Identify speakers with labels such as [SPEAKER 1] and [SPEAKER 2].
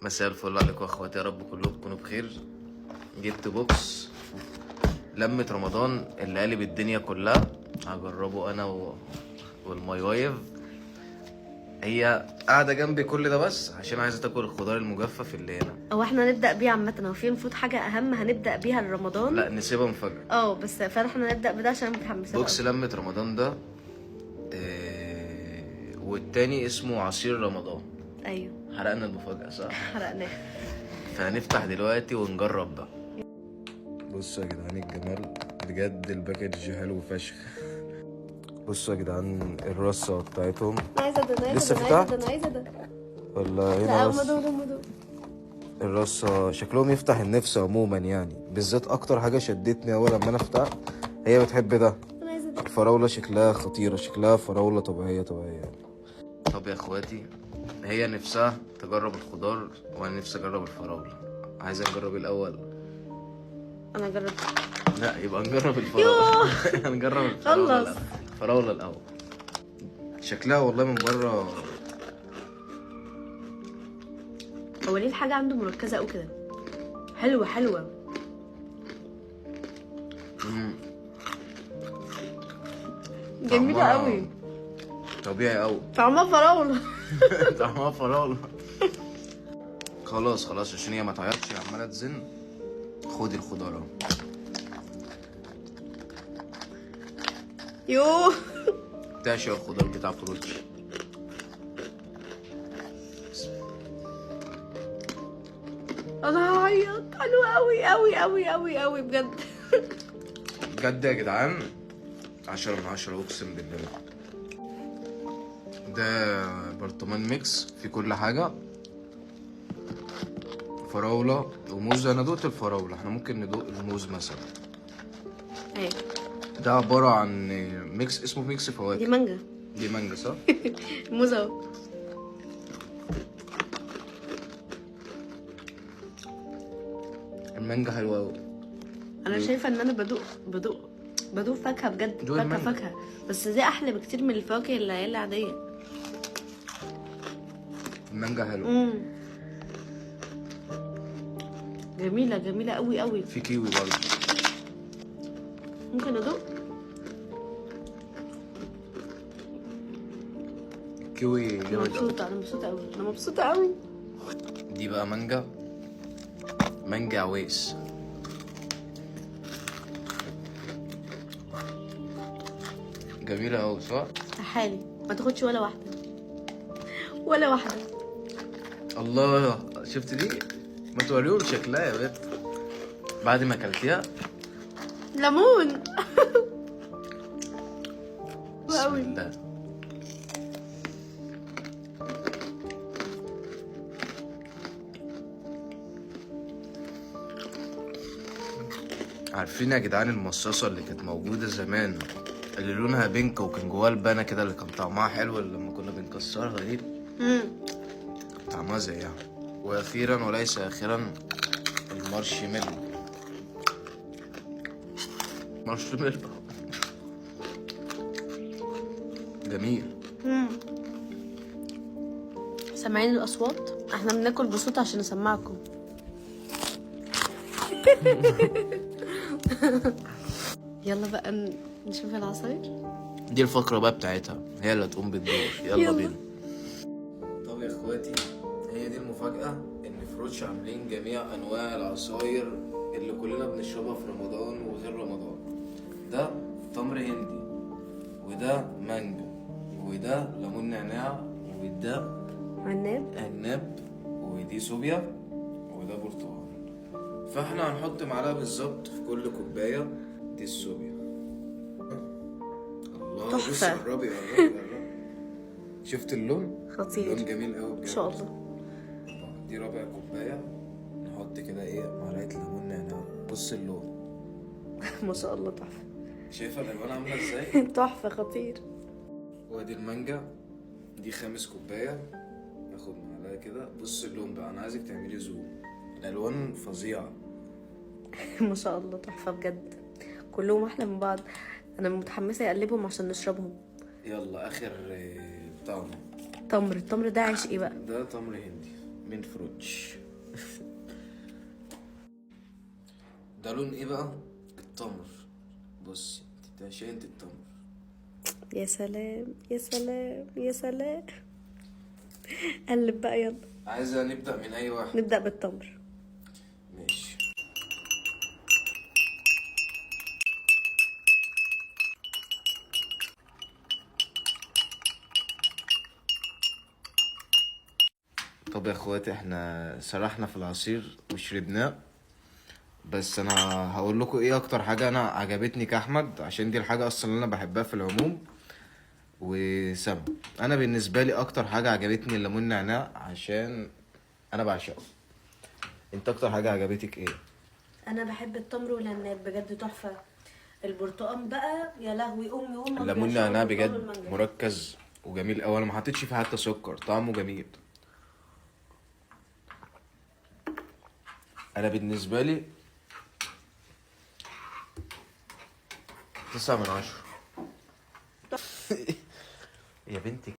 [SPEAKER 1] مساء الفل عليكم يا اخواتي، يا رب كلكم تكونوا بخير. جبت بوكس لمة رمضان اللي قالب الدنيا كلها، هجربه انا والماي وايف. هي قاعده جنبي كل ده بس عشان عايزه تاكل الخضار المجفف اللي هنا.
[SPEAKER 2] او احنا نبدا بيه عامه، هو في المفروض حاجه اهم هنبدا بيها لرمضان؟
[SPEAKER 1] لا نسيبها مفاجاه.
[SPEAKER 2] بس فاحنا نبدا بده عشان متحمسه.
[SPEAKER 1] بوكس لمة رمضان ده والتاني اسمه عصير رمضان.
[SPEAKER 2] ايوه
[SPEAKER 1] حرقنا المفاجاه صح؟
[SPEAKER 2] حرقناه.
[SPEAKER 1] فهنفتح دلوقتي ونجرب بقى. بصوا يا جدعان الجمال، بجد الباكج حلو فشخ. بصوا يا جدعان الرصه بتاعتهم.
[SPEAKER 2] انا عايزه ده، انا
[SPEAKER 1] لسه
[SPEAKER 2] عايزه
[SPEAKER 1] في
[SPEAKER 2] ده،
[SPEAKER 1] تحت؟
[SPEAKER 2] انا عايزه ده.
[SPEAKER 1] ولا
[SPEAKER 2] لا
[SPEAKER 1] هنا
[SPEAKER 2] هم
[SPEAKER 1] بس؟
[SPEAKER 2] دول هم دول.
[SPEAKER 1] الرصه شكلهم يفتح النفس عموما يعني، بالذات اكتر حاجه شدتني اول لما انا فتحت هي بتحب ده.
[SPEAKER 2] انا عايزه ده.
[SPEAKER 1] الفراوله شكلها خطيره، شكلها فراوله طبيعيه يعني. طب يا اخواتي، هي نفسها تجرب الخضار وانا نفسي اجرب الفراوله. عايزه نجرب الاول؟
[SPEAKER 2] انا جربت.
[SPEAKER 1] لا يبقى نجرب الفراوله. هنجرب الفراوله
[SPEAKER 2] خلص.
[SPEAKER 1] الاول. الفراوله الاول. شكلها والله من بره.
[SPEAKER 2] هو ليه الحاجه عنده مركزه قوي كده؟ حلوه حلوه. جميله
[SPEAKER 1] طعمها
[SPEAKER 2] قوي.
[SPEAKER 1] طبيعي قوي.
[SPEAKER 2] طعمها فراوله.
[SPEAKER 1] طعمها فراوله. خلاص عشان هي ما تعيطش عماله تزن. خدي الخضار اهو.
[SPEAKER 2] يوه.
[SPEAKER 1] تعشق الخضار بتاع بروتش.
[SPEAKER 2] انا هعيط. حلو قوي قوي قوي قوي قوي بجد.
[SPEAKER 1] بجد يا جدعان 10 من 10 اقسم بالله. ده برطمان ميكس في كل حاجه، فراوله وموز. انا دقت الفراوله، احنا ممكن ندوق الموز مثلا.
[SPEAKER 2] ايه
[SPEAKER 1] ده عباره عن ميكس، اسمه ميكس
[SPEAKER 2] دي
[SPEAKER 1] فواكه.
[SPEAKER 2] مانجا.
[SPEAKER 1] دي مانجا صح؟
[SPEAKER 2] موز اهو.
[SPEAKER 1] المانجا حلوه قوي.
[SPEAKER 2] انا شايفه ان انا بدوق فاكهه بجد.
[SPEAKER 1] دوق
[SPEAKER 2] فاكهه
[SPEAKER 1] المانجا.
[SPEAKER 2] فاكهه، بس دي احلى بكتير من الفواكه اللي هي العاديه.
[SPEAKER 1] المانجا حلوه.
[SPEAKER 2] جميله جميله قوي قوي.
[SPEAKER 1] في كيوي برضه.
[SPEAKER 2] ممكن ادوق؟
[SPEAKER 1] كيوي
[SPEAKER 2] انا
[SPEAKER 1] جامد قوي.
[SPEAKER 2] مبسوطه، انا مبسوطه قوي، انا مبسوطه قوي.
[SPEAKER 1] دي بقى مانجا عويس. جميلة أوي صح؟
[SPEAKER 2] حالي ما تاخدش ولا واحده، ولا واحده.
[SPEAKER 1] الله، شفت دي؟ ما توريهم شكلها يا بنت بعد ما اكلتيها.
[SPEAKER 2] ليمون.
[SPEAKER 1] بسم
[SPEAKER 2] قوي.
[SPEAKER 1] الله. عارفين يا جدعان المصاصة اللي كانت موجودة زمان اللي لونها بينك وكان جواها البانة كده، اللي كان طعمها حلو اللي لما كنا بنكسرها دي؟ طعمها زيها. واخيرا وليس اخيرا المارشميلو. مارشميلو جميل.
[SPEAKER 2] سامعين الاصوات؟ احنا بناكل بصوت عشان نسمعكم. يلا بقى نشوف العصاير.
[SPEAKER 1] دي الفقرة بقى بتاعتها، هي اللي هتقوم بالدور. يلا بينا. طب يا اخواتي، هي دي المفاجأة، ان فروتش عاملين جميع انواع العصاير اللي كلنا بنشربها في رمضان وغير رمضان. ده تمر هندي، وده مانجا، وده ليمون نعناع، وده عناب، ودي صوبيا، وده برتقال. فاحنا هنحط معلقة بالظبط في كل كوباية. دي الصوبيا. الله،
[SPEAKER 2] تحفة.
[SPEAKER 1] بص قربي. شفت اللون؟
[SPEAKER 2] خطير.
[SPEAKER 1] اللون جميل قوي بجد.
[SPEAKER 2] ان شاء الله.
[SPEAKER 1] دي ربع كوبايه، نحط كده معلقه ليمون نعناع. بص اللون.
[SPEAKER 2] ما شاء الله تحفه.
[SPEAKER 1] شايفه الالوان عامله ازاي؟
[SPEAKER 2] تحفه خطير.
[SPEAKER 1] وادي المانجا، دي 5 كوبايه. ناخد معلقه كده. بص اللون بقى، انا عايزك تعملي زوم. الالوان فظيعه.
[SPEAKER 2] ما شاء الله تحفه بجد، كلهم احلى من بعض. انا متحمسه اقلبهم عشان نشربهم.
[SPEAKER 1] يلا اخر بتاعنا.
[SPEAKER 2] التمر ده عشقي بقى.
[SPEAKER 1] ده تمر هندي. من فروتش. ده لون ايه بقى؟ التمر. بصي انت تعشقي انت التمر.
[SPEAKER 2] يا سلام يا سلام يا سلام. قلب بقى يلا.
[SPEAKER 1] عايزة نبدأ من اي واحد؟
[SPEAKER 2] نبدأ بالتمر.
[SPEAKER 1] ماشي. طب يا اخواتي احنا سرحنا في العصير وشربناه، بس انا هقول لكم ايه اكتر حاجه انا عجبتني كاحمد، عشان دي الحاجه اصلا اللي انا بحبها في العموم. وسم، انا بالنسبه لي اكتر حاجه عجبتني الليمون نعناع، عشان انا بعشقه. انت اكتر حاجه عجبتك ايه؟
[SPEAKER 2] انا بحب التمر والعناب بجد تحفه. البرتقال بقى يا لهوي، امي وامك
[SPEAKER 1] الليمون
[SPEAKER 2] بيعشقوا
[SPEAKER 1] نعناع
[SPEAKER 2] البرتقال
[SPEAKER 1] بجد
[SPEAKER 2] والمانجا.
[SPEAKER 1] مركز وجميل قوي، انا ما حطيتش فيه حتى سكر، طعمه جميل. انا بالنسبه لي 9/10. يا بنتي